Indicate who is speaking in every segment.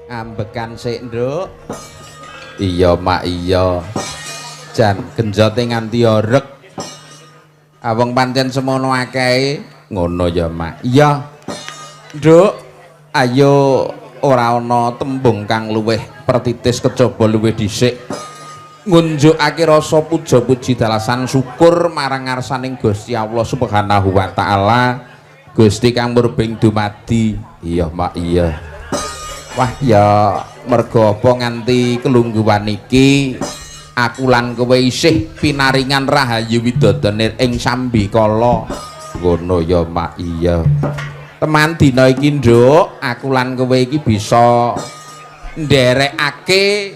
Speaker 1: Ambekan sik, Nduk. Iya, Mak, iya. Jan genjote nganti orek. Awong pancen semono akehe. Ngono ya, Mak. Iya. Nduk, ayo ora ana tembung kang luwih pertitis kejaba luwih dhisik. Ngunjukake rasa puja puji dalasan syukur marang ngarsaning Gusti Allah Subhanahu wa taala. Gusti kang murbing dumadi. Iya, Mak, iya. Wah, ya merga apa nganti kelungguhan iki aku lan kowe isih pinaringan rahayu widodone ing sambikala. Ngono ya, Mak, iya. Teman dina iki, Nduk, aku lan kowe iki bisa nderekake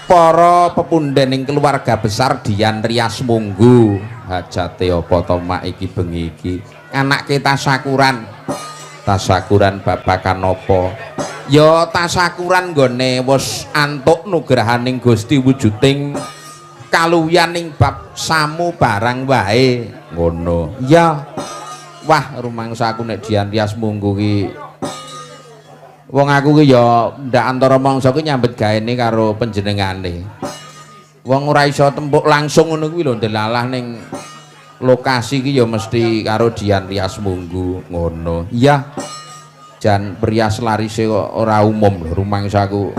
Speaker 1: para pepundhening keluarga besar Dian Rias Munggu. Hajate apa to, Mak, iki bengi iki? Anake tasakuran. Tasakuran babakan apa? Ya tasakuran nggone wis antuk nugrahaning Gusti wujuding kaluwihaning bab samu barang wae. Ngono. Ya. Wah, rumangsa aku nek Dian Rias Munggu ki wong aku ki ya ndak antara mangsa ki nyambet gaene karo panjenengane. Wong ora iso tempuk langsung ngono kuwi lho ndelalah ning lokasi ki ya mesti karo Dian Rias Munggu ngono. Iya. Jan prias larise kok ora umum lho rumangsaku.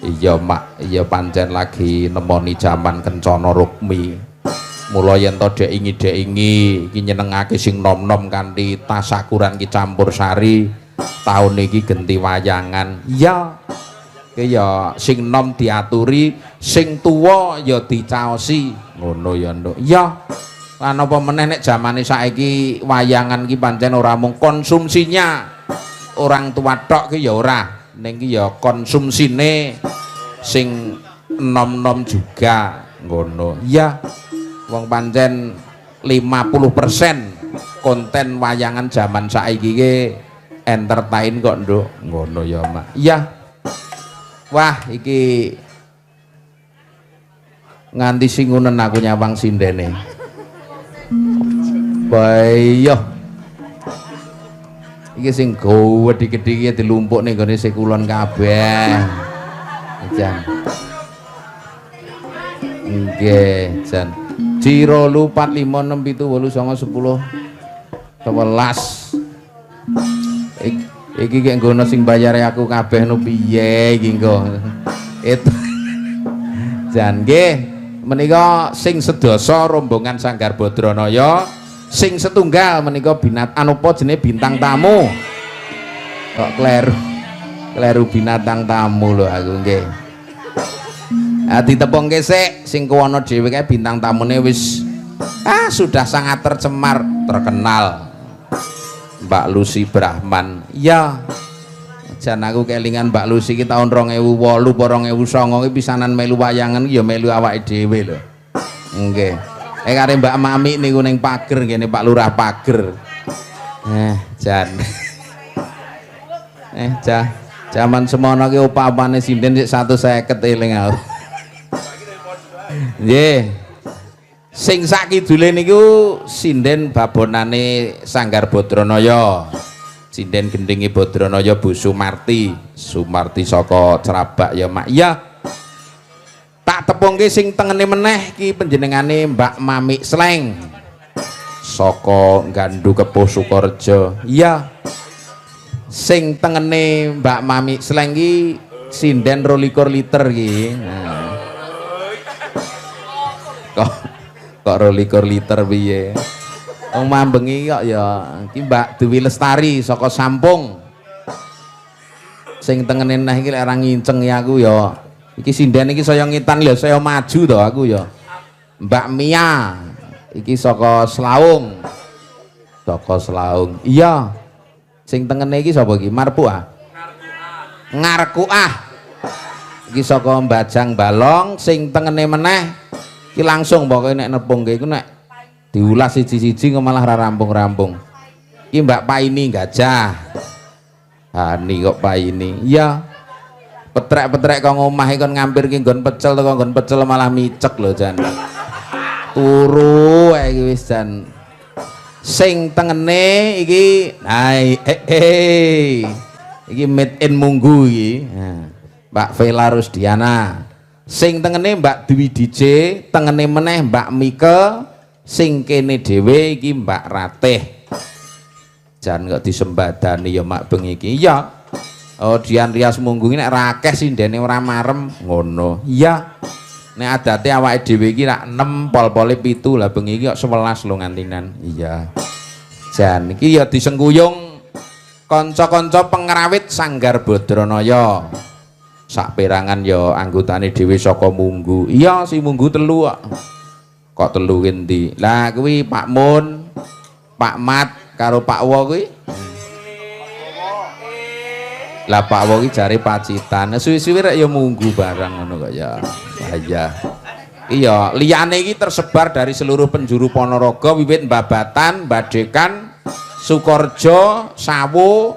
Speaker 1: Iya, Mak, iya pancen lagi nemoni jaman kencana rukmi. Mula yen to dek ingi iki nyenengake sing nom-nom kanthi tasakuran ki campur sari. Tahun iki genti wayangan. Iya. Ki ya sing nom diaturi, sing tuwa ya dicaosi. Ngono ya, Nduk. Iya. Lan apa meneh nek jamane saiki wayangan ki pancen ora mung konsumsinya orang tua tok ki ya ora, ning ki ya konsumsine sing nom-nom juga. Ngono. Iya. Wong pancen 50% konten wayangan zaman saiki ki entertain kok, Nduk. Ngono ya, Mak. Iya. Wah, iki nganti singunen aku nyawang sindene. Bayo. Iki sing gedhi-gedhi iki dilumpuk ning gone sekulon kabeh. Jan. Nggih, Jan. 0 4 5 6 7 8 9 10 11. Iki kek nggono sing bayare aku kabeh no piye iki engko. Itu. Jan nggih, menika sing sedasa rombongan Sanggar Badranaya, sing setunggal menika apa jenenge bintang tamu. Kok kleru binatang tamu lho aku nggih. Ditepungke sik sing kuwana dhewe kae bintang tamune wis sudah sangat terkenal. Mbak Lucy Brahman. Ya. Jan aku kelingan Mbak Lucy ki tahun 2008 apa 2009 ki pisanan melu wayangan ya melu awake dhewe lho. Nggih. Kare Mbak Mami niku ning pager ngene Pak Lurah Pager. Jan. Jaman semono ki upamane sinden sik 150 eling aku. Nggih. Sing sak kidule niku sinden babonane Sanggar Badranaya. Sinden gendinge Badranaya Bu Sumarti saka Cerabak ya, Mak. Ya. Tak tepungke sing tengene meneh ki panjenengane Mbak Mami Sleng saka Gandu Kepuh Sukorejo. Iya. Sing tengene Mbak Mami Sleng ki sinden 22 liter ki. Kok 22 liter piye? Wong mambengi kok ya iki Mbak Dewi Lestari saka Sampung. Sing tengene neh iki lek ora nginceng ya aku ya. Iki sinden iki saya ngitan lho, saya maju to aku ya. Mbak Mia iki saka Slaung. Saka Slaung. Iya. Sing tengene iki sapa iki? Marpuah. Ngarkuah. Iki saka Bajang Balong, sing tengene meneh iki langsung pokoke nek nepungke iku nek diulas siji-siji kok malah ra rampung-rampung. Iki Mbak Paini Gajah. Hani kok Paini. Iya. Petrek-petrek kok ngomah kon ngampir ki nggon pecel teko nggon pecel malah micek lho Jan. Turu iki wis Jan. Sing tengene iki Iki made in Munggu iki. Nah, Mbak Vela Rusdiana. Sing tengene Mbak Dwi DJ, tengene meneh Mbak Mike, sing kene dhewe iki Mbak Ratih. Jan kok disembadani ya mak bengi iki. Iya. Oh, Dian Rias Munggu iki nek ra akeh sindene ora marem ngono. Iya. Nek adate awake dhewe iki rak 6 pol-pole 7 lah bengi iki kok 11 lho ngantinan. Iya. Jan iki ya disengguyung kanca-kanca pengrawit Sanggar Badranaya. Sak perangan ya anggotane dhewe saka Munggu. Iya si Munggu telu kok. Kok telu endi? Lah kuwi Pak Mun, Pak Mat karo Pak Wo kuwi. Lah Pak Wo iki jare Pacitan. Suwi-suwi rek ya Munggu barang ngono kok ya. Iya. Iya, liyane iki tersebar dari seluruh penjuru Ponorogo wiwit Babatan, Badekan, Sukorjo, Sawu,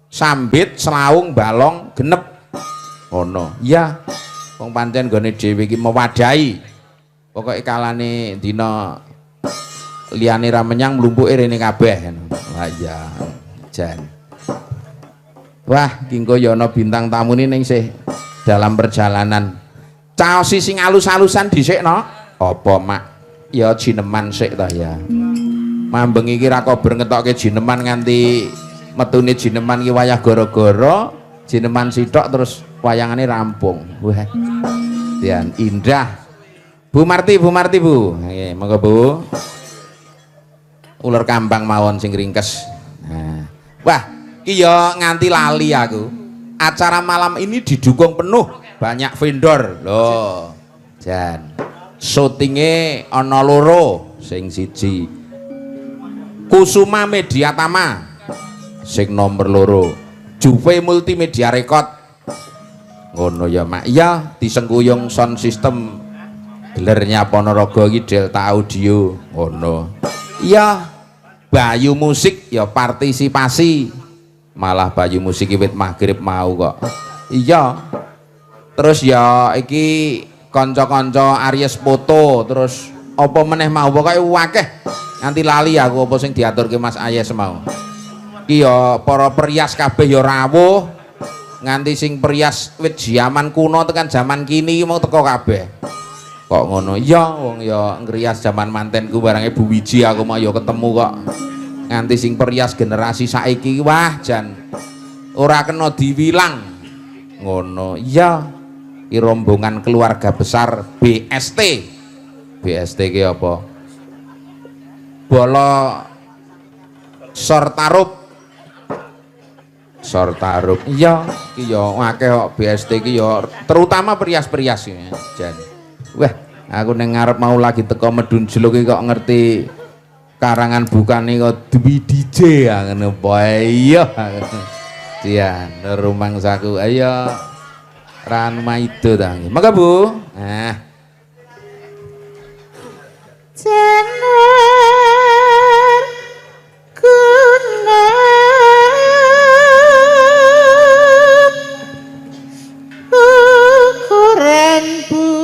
Speaker 1: Sambit, Selaung, Balong, Genep. Ono. Iya. Wong pancen gone dhewe iki mewadahi. Pokoke kalane dina liyane ra menyang mlumpuke rene kabeh. Wah iya. Jan. Wah, ki engko ya ana bintang tamune ning sih dalam perjalanan. Caosi sing alus-alusan dhisik no. Apa, Mak? Ya jineman sik ta ya. Mambeng iki ra kober ngetokke jineman nganti metune jineman iki wayah gara-gara jineman sitok terus wayangane rampung. Wah. Dian indah. Bu Marti, Bu Marti, Bu. Nggih, monggo Bu. Ular kambang mawon sing ringkes. Nah. Wah, iki ya nganti lali aku. Acara malam ini didukung penuh banyak vendor. Loh. Jan. Syutinge ana loro, sing siji Kusuma Media Tama. Sing nomor loro Juve Multimedia Record. Ngono ya Mak. Iya, disengguyung sound system gelernya Ponorogo iki Delta Audio. Ngono. Iya, Bayu Musik ya partisipasi. Malah Bayu Musik wit maghrib mau kok. Iya. Terus ya iki kanca-kanca Aries Foto, terus apa meneh mau pokoke akeh. Nganti lali aku apa sing diaturke Mas Ayes mau. Iki ya para perias kabeh ya rawuh nganti sing perias wit zaman kuno tekan zaman kini mau teko kabeh. Kok ngono? Iya wong ya ngrias zaman mantenku barange Bu Wiji aku mau ya ketemu kok. Nganti sing perias generasi saiki wah jan ora kena diwilang. Ngono. Iya. Iki rombongan keluarga besar BST. BST ki apa? Bolo Sortarup. Sortarup. Iya, iki ya akeh kok BST iki ya terutama perias-perias ya. Jan. Wah, aku ning ngarep mau lagi teko Medun Jeluk iki kok ngerti karangan bukane kok Dwi DJ ya ngono bae. Iya. Dian, rumangsaku. Ayo. Ran maido ta. Maka Bu. Nah.
Speaker 2: Jenar guna ukuran bunderepi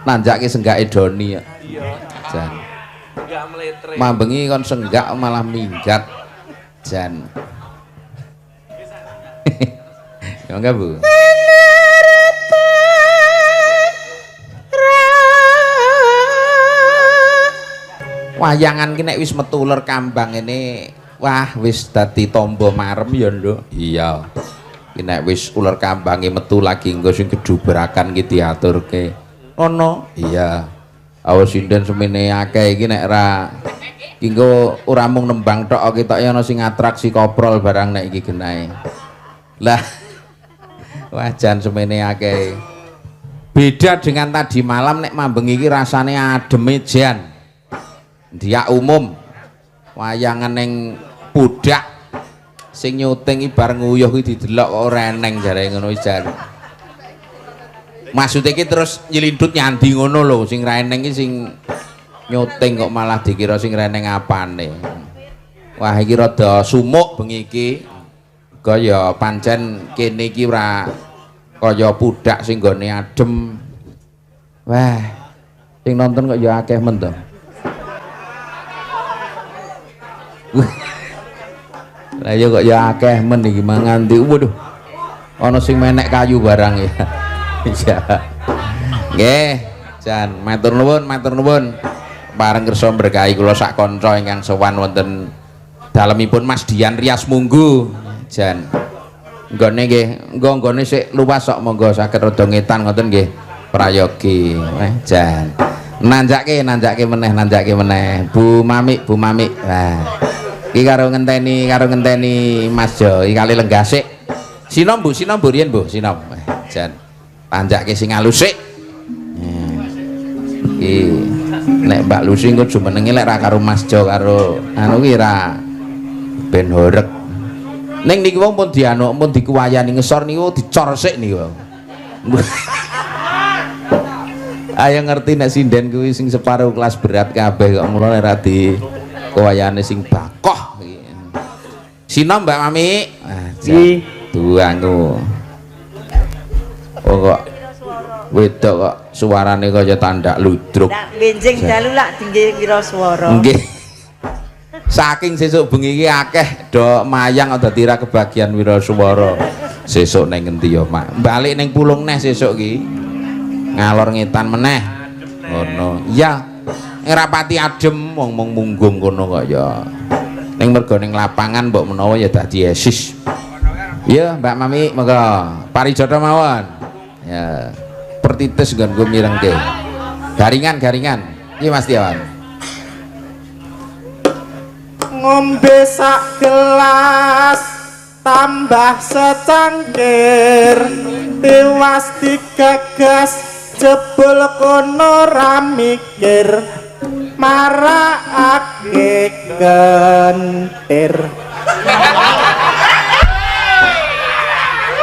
Speaker 1: Nanjake senggake Doni ya. Jan. Mambengi kon senggak malah minggat. Jan. Ya enggak Bu? Wayangan ki nek wis metu uler kambang ini wah wis dadi tombo marem ya Nduk. Iya. Ki nek wis uler kambange metu lagi engko sing keduberakan ki diaturke. Ono. Iya. Awas sinden semene akeh iki nek ra iki engko ora mung nembang tok ketok ana sing atraksi koprol barang nek iki genahe. Lah wajan semene akeh. Beda dengan tadi malam nek mambeng iki rasane ademe jan. Dia umum wayangan ning pudak sing nyuting iki bar nguyuh iki didelok kok ora eneng jare ngono jan. Maksud iki terus nyelindut nyandi ngono lho sing ra eneng iki sing nyuting kok malah dikira sing ra eneng apane. Wah iki rada sumuk bengi iki. Kaya pancen kene iki ora kaya pudak sing gone adem. Wah. Sing nonton kok ya akeh men to. Lah ya kok ya akeh men iki mangan ndi. Waduh. Ana sing menek kayu barang ya. Iya. Nggih, jan matur nuwun. Bareng kersa berkahi kula sak kanca ingkang sowan wonten dalemipun Mas Dian Rias Munggu. Jan. Nggone nggih, nggone sik luas sok monggo saged rada ngetan ngoten nggih. Prayogi. Jan. Nanjake meneh. Bu Mami. Wah. Iki karo ngenteni Mas Jo, iki kali lenggah sik. Sinom Bu riyen Bu, sinom. Jan. Tanjake sing alus sik. Iki nek Mbak Lucy engko jumenenge lek ra karo Mas Jo karo anu ki ra ben horeg. Ning niki wong pun dianu pun dikuwayani ngesor niku dicor sik niku. Ayo ngerti nek sinden kuwi sing separo kelas berat kabeh kok mulane ra di kuwayane sing bakoh iki. Sinom Mbak Mami. Nggih. Duangu. Oh kok wedok kok suarane kaya tandak ludruk. Ndak benjing dalu lak tinggi kira swara. Nggih. Saking sesuk bengi iki akeh do mayang dadi ra kebagian wira swara. Sesuk ning ngendi ya, Mak? Balik ning Pulung neh sesuk iki. Ngalor ngetan meneh. Ngono. Iya. Ora pati adem wong munggung kono kok ya. Ning mergo ning lapangan mbok menawa ya dadi esis. Iya, Mbak Mami, monggo. Parijoto mawon. Ya. Pertitis nggon gue mirengke. Garingan. Iya Mas Tiawan.
Speaker 2: Ngombe sak gelas tambah secangkir tiwas digagas jebul kono ra mikir marakake kentir.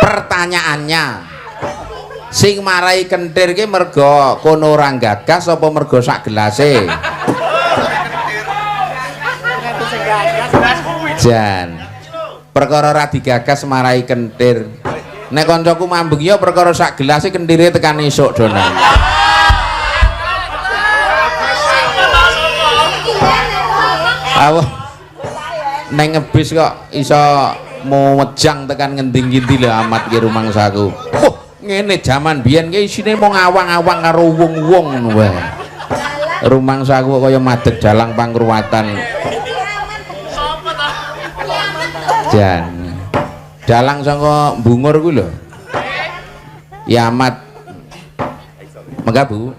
Speaker 1: Pertanyaannya, sing marai kentir ki mergo kono ora gagas apa mergo sak gelase? Jan. Perkara ora digagas marai kentir. Nek kancaku mambeng ya perkara sak gelase kentire tekan esuk donan. Awah. Neng ngebis kok iso mau wejang tekan ngendi-ngendi lho amat ki rumangsaku. Ngene jaman biyen ki isine mau ngawang-awang karo wong-wong ngono wae. Rumangsaku kaya madeg dalang pangruwatan. Jan. Dalang saka Bungur kuwi lho. Ya amat. Mengga Bu.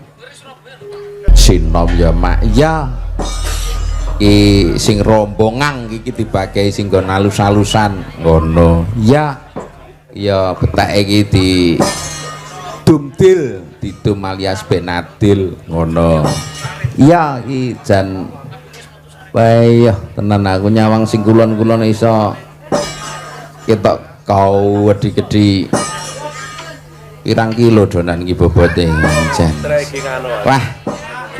Speaker 1: Sinom ya Mak. Ya. Iki sing rombongan iki dibagi sing nggon alus-alusan ngono. Ya. Ya betake iki di dumdil, didum alias benadil ngono. Iya iki jan wae tenan aku nyawang sing kulon-kulon iso ketok kau wedi-wedi pirang kilo donan iki bobote jan. Wah,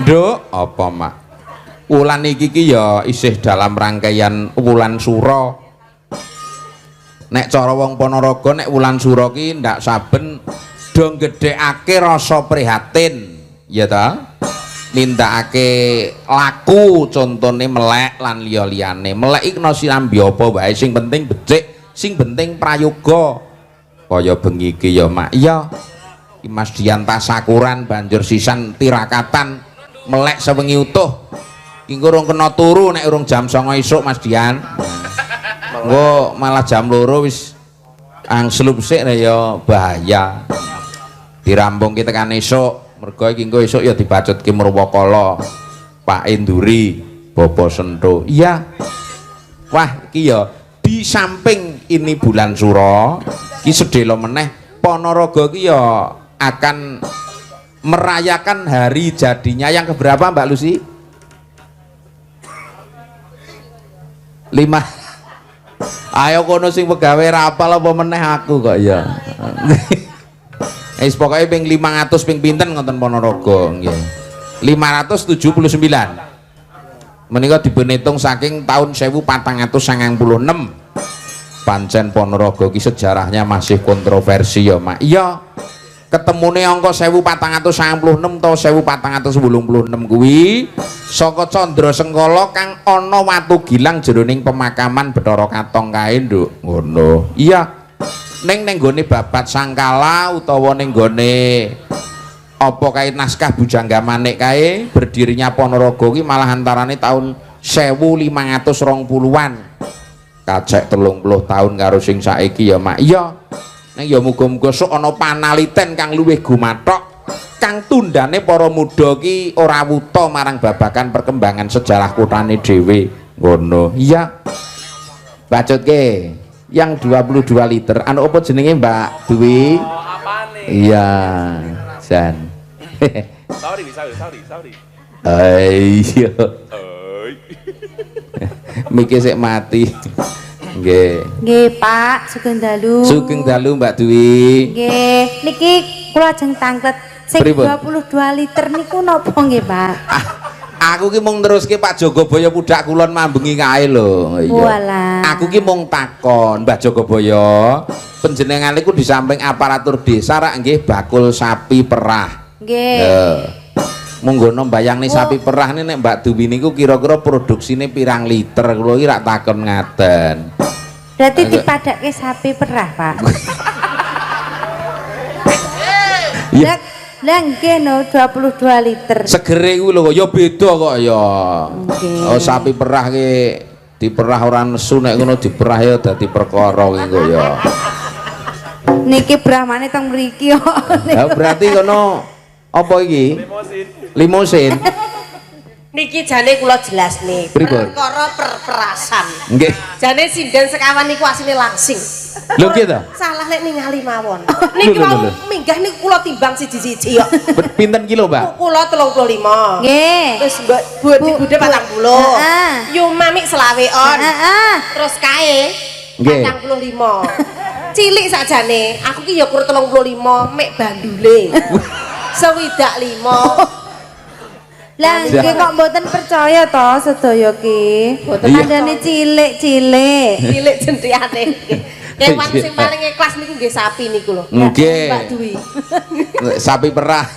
Speaker 1: Nduk, apa Mak? Wulan iki ya isih dalam rangkaian wulan sura. Nek cara wong Ponorogo nek wulan sura ki ndak saben do gedhekake rasa prihatin, ya ta? Nindakake laku contone melek lan liya-liyane. Melek iki kena sinambi apa wae sing penting becik, sing penting prayoga. Kaya bengi iki ya Mak. Iya. Ki Mas Dian tasakuran banjur sisan tirakatan melek sewengi utuh. Ki urung kena turu nek urung jam 09.00 esuk Mas Dian. Engko malah jam 2 wis angslup sik ya bahaya. Dirampung kita tekan esuk mergo iki engko esuk ya dibacutke Murwakala Pak Enduri Bapa Sento. Iya. Wah iki ya di samping ini bulan sura iki sedhela meneh Ponorogo iki ya akan merayakan hari jadinya yang keberapa Mbak Lucy? 5. Ayo kono sing pegawe ra apal apa meneh aku kok ya. Wis pokoke ping 500 ping pinten ngoten Ponorogo nggih. 579. Menika dipunhitung saking tahun 1496. Pancen Ponorogo ki sejarahnya masih kontroversi ya Mak. Iya. ketemune angka 1496 utawa 1486 kuwi saka Candra Sengkala kang ana watu gilang jroning pemakaman Bathara Katong kae nduk ngono iya ning nggone babat Sangkala utawa ning nggone apa kae naskah Bujangga Manik kae berdirinya Ponorogo ki malah antarane tahun 1520-an kacek 30 tahun karo sing saiki ya mak iya ning ya muga-muga sok ana panaliten kang luwih gumathok kang tundane para muda ki ora wuta marang babagan perkembangan sejarah kutane dhewe ngono iya bacotke yang 22 liter anu apa jenenge Mbak Dwi iya San sorry iya mikir sik mati
Speaker 3: nggih Pak Sugeng Dalu
Speaker 1: Mbak Dwi
Speaker 3: nggih niki kula ajeng tanglet sing 22 liter niku napa nggih Pak
Speaker 1: aku ki mung teruske Pak Jogobaya Pudak Kulon mambengi kae lho
Speaker 3: iya
Speaker 1: aku ki mung takon Mbah Jogobaya panjenengan niku di samping aparatur desa rak nggih bakul sapi perah
Speaker 3: nggih
Speaker 1: monggo mbayangne sapi perah nih nek Mbak Dwi niku kira-kira produksine pirang liter kula iki rak takon ngaten
Speaker 3: berarti dipadake sapi perah Pak
Speaker 1: ya
Speaker 3: lah nggih no 22 liter
Speaker 1: segere kuwi lho ya beda kok ya oh sapi perah ki diperah ora nesu nek ngono diperah ya dadi perkara ki kok ya
Speaker 3: niki brahmane teng mriki kok
Speaker 1: ya berarti kono apa iki limosin
Speaker 4: niki jane kula jelasne perkara perperasan
Speaker 1: nggih
Speaker 4: jane sinden sekawan niku asline langsing
Speaker 1: lho nggih ta
Speaker 4: salah lek ningali mawon niki wau minggah niku kula timbang siji-siji kok
Speaker 1: pinten kilo Mbak
Speaker 4: kula 35
Speaker 3: nggih
Speaker 4: terus Mbak Bude 40 yu mamik selawe on terus kae 45 cilik sakjane aku ki ya kur 35 mek bandule sewidak 5
Speaker 3: lah nggih kok mboten percaya to sedaya ki kandhane cilik-cilik
Speaker 4: jendriane kewan sing paling ikhlas niku nggih sapi niku lho
Speaker 1: nggih
Speaker 4: Mbak Dwi
Speaker 1: sapi perah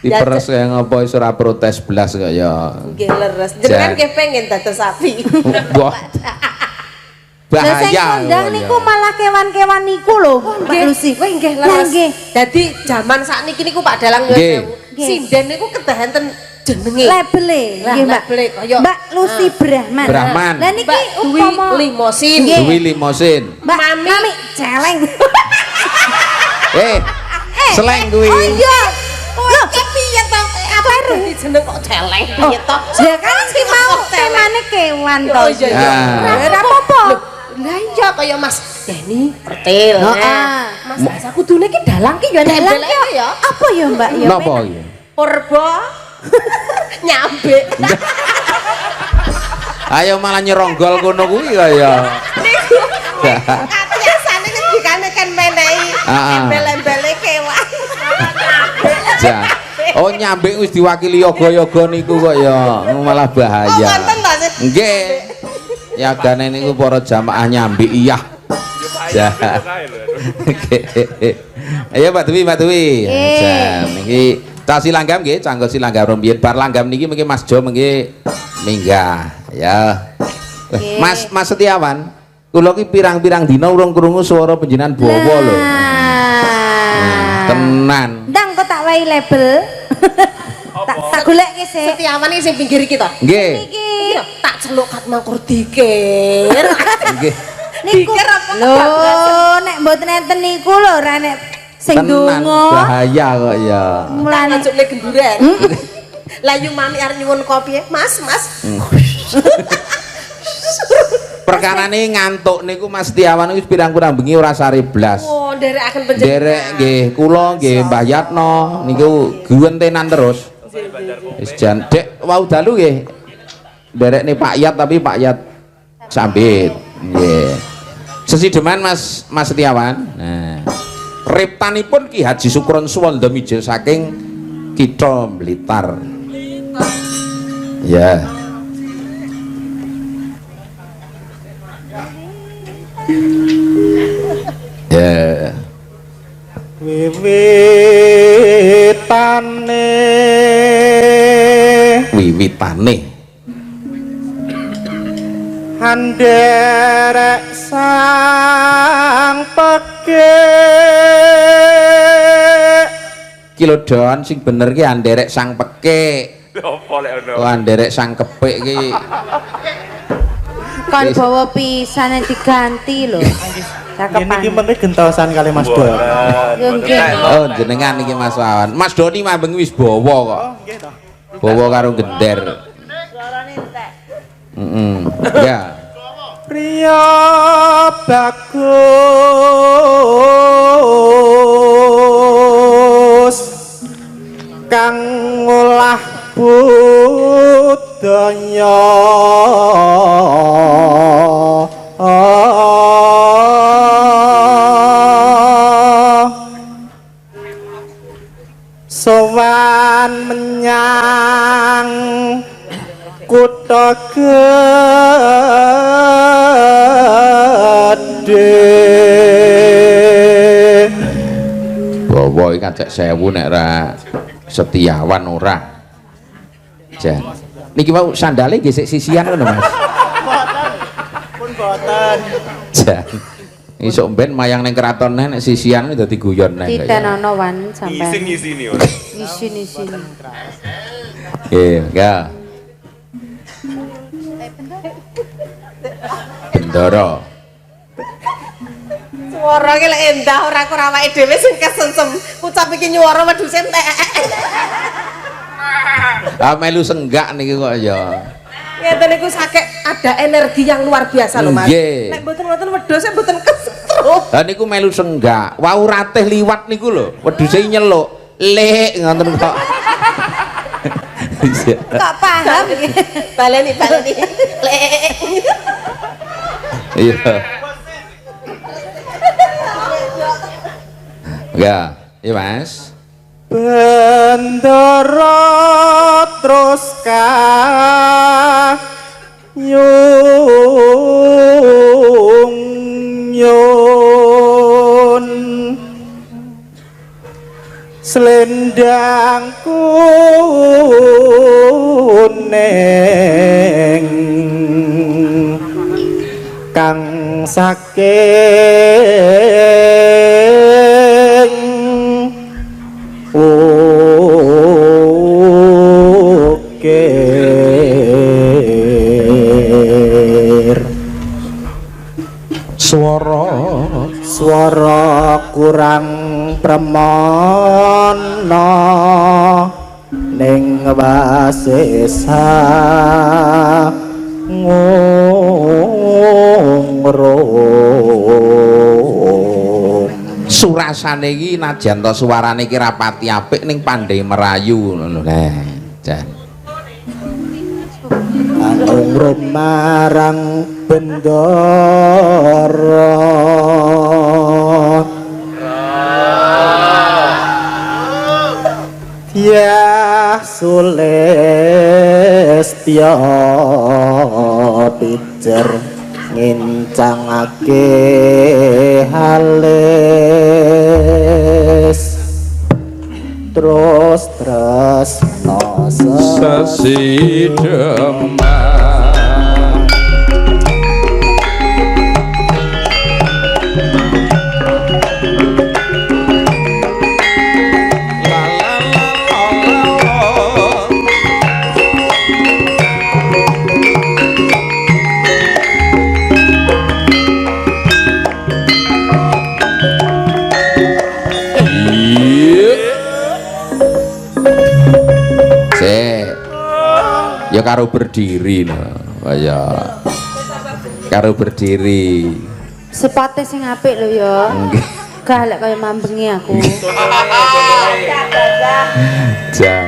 Speaker 1: diperes kaya ngapa iso ora protes blas kok ya
Speaker 4: nggih leres jenengan nggih pengen dados sapi
Speaker 1: wah bahaya
Speaker 3: sing kondang niku malah kewan-kewan niku lho Mbak Lucy
Speaker 4: kowe nggih leres dadi jaman sakniki niku Pak Dalang sinden niku kedahan ten jenenge
Speaker 3: labele nggih Mbak Mbak Lucy Brahman lah niki upama
Speaker 4: limosin
Speaker 1: Dwi limosin
Speaker 3: Mbak Mami celeng
Speaker 1: seleng kuwi
Speaker 3: oh iya
Speaker 4: lho piye to apa jeneng kok celeng piye to
Speaker 3: ya kan sing mau temane kewan to ora apa-apa
Speaker 4: lah iya kaya Mas Deni Pertil Mas Asa kudune ki dalang ki ya nembel ya
Speaker 3: apa ya Mbak ya
Speaker 1: napa iki
Speaker 4: Purba nyambek
Speaker 1: ayo malah nyeronggol kono kuwi kaya
Speaker 4: niku biasane kan dikanekan menehi embel-embele kewan
Speaker 1: oh nyambek wis diwakili yoga-yoga niku kok ya malah bahaya nggih yagane niku para jamaah nyambik iya ayo Mbak Dwi niki ta silanggam nggih canggo silanggam rumiyin bar langgam niki mungkin Mas Jo mungkin minggah ya Mas Setiawan kula ki pirang-pirang dina urung krungu swara panjenengan bawa lho tenan
Speaker 3: ndang kok tak wahi label tak goleki sik
Speaker 4: Setiawan iki sing pinggir iki to
Speaker 1: nggih
Speaker 3: iki
Speaker 4: tak celuk kat mangkur dikir
Speaker 1: nggih
Speaker 3: niku lho nek mboten enten niku lho ora nek sing donga
Speaker 1: bahaya kok ya
Speaker 4: mulane njukne gemburan lah yu mami arep nyuwun kopi Mas
Speaker 1: perkarane ngantuk niku Mas Setiawan wis pirang-pirang bengi ora sare blas
Speaker 4: oh nderekaken panjenengan
Speaker 1: nderek nggih kula nggih Mbah Yatno niku guwentenan terus wis jan dek wau dalu nggih nderekne Pak Yat tapi Pak Yat sambit nggih sesideman Mas Setiawan nah reptanipun Ki Haji Sukron Suwanda Mijil saking Kitha Blitar ya ya wiwitane
Speaker 2: anderek sang peke
Speaker 1: kilo don sing bener ki anderek sang pekek oh anderek sang kepek ki
Speaker 3: Kon bawa pisan yang diganti lho.
Speaker 2: ini penting gentosan kali Mas Don
Speaker 1: oh jenengan iki Mas Wawan Mas Doni mambeng wis bawa kok bawa karo gender ya
Speaker 2: Priya bagus kang ngolah budaya sowan menyang kutha gedhe
Speaker 1: bawa iki kacek 1000 nek ra Setiawan ora jan niki mau sandale gesek sisian ngono Mas
Speaker 2: pun boten
Speaker 1: jan isuk ben mayang ning keraton nek sisian dadi guyon nek
Speaker 3: Titenono wan sampai
Speaker 5: Ngisi-ngisini ora.
Speaker 3: isin-isin.
Speaker 1: ya Bendoro
Speaker 4: Suara ki lek endah ora kok awake dhewe sing kesensem. Ucap iki nyuwara wedhus entek.
Speaker 1: ah melu senggak niki kok ya
Speaker 4: Ngeten niku sakit ada energi yang luar biasa lho Mas.
Speaker 1: Nggih.
Speaker 4: Nek mboten ngoten wedhuse mboten kesetrum.
Speaker 1: lah niku melu senggak wau ratih liwat niku lho wedhuse nyeluk lek ngoten kok
Speaker 3: Kok paham iki?
Speaker 4: Baleni.
Speaker 1: iya ya iya Mas
Speaker 2: bendera terus kayung selendang kuning kang saking ukir swara kurang premana ning wasesa ngrum
Speaker 1: surasane iki najan to suarane iki rapati apik ning pandai merayu ngono lho jan
Speaker 2: ngrum marang bendara ya sulestya pijer ngincangake halis terus no
Speaker 1: sesideman ya karo berdiri no ya karo berdiri
Speaker 3: Sepate sing apik lho ya.
Speaker 1: nggih
Speaker 3: Gah lek kaya mambengi aku.
Speaker 1: jan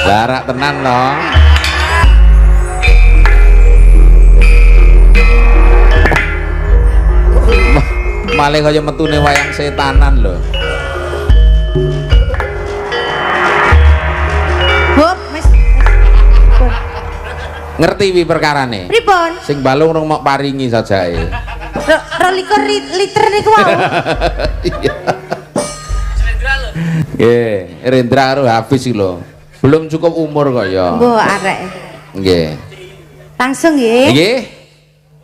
Speaker 1: larak tenan no malah kaya metune wayang setanan lho
Speaker 3: Hop, Mas.
Speaker 1: ngerti wi perkarane
Speaker 3: Pripun?
Speaker 1: sing balung rung mok paringi sajae
Speaker 3: Rolikur liter niku wau.
Speaker 1: Nggih, Rendra karo Hafiz iki lho. Belum cukup umur kok ya.
Speaker 3: Mbok arek.
Speaker 1: Nggih.
Speaker 3: Langsung nggih.
Speaker 1: Nggih.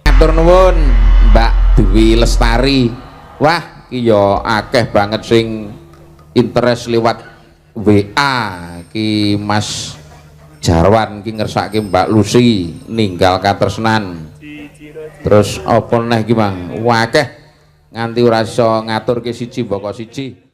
Speaker 1: Matur nuwun Mbak Dwi Lestari. Wah, iki ya akeh banget sing interest lewat WA ki Mas Jarwan ki ngersake Mbak Lucy ninggal katresnan. Terus apa neh ki Mang? Wakeh nganti ora iso ngaturke siji mboko siji.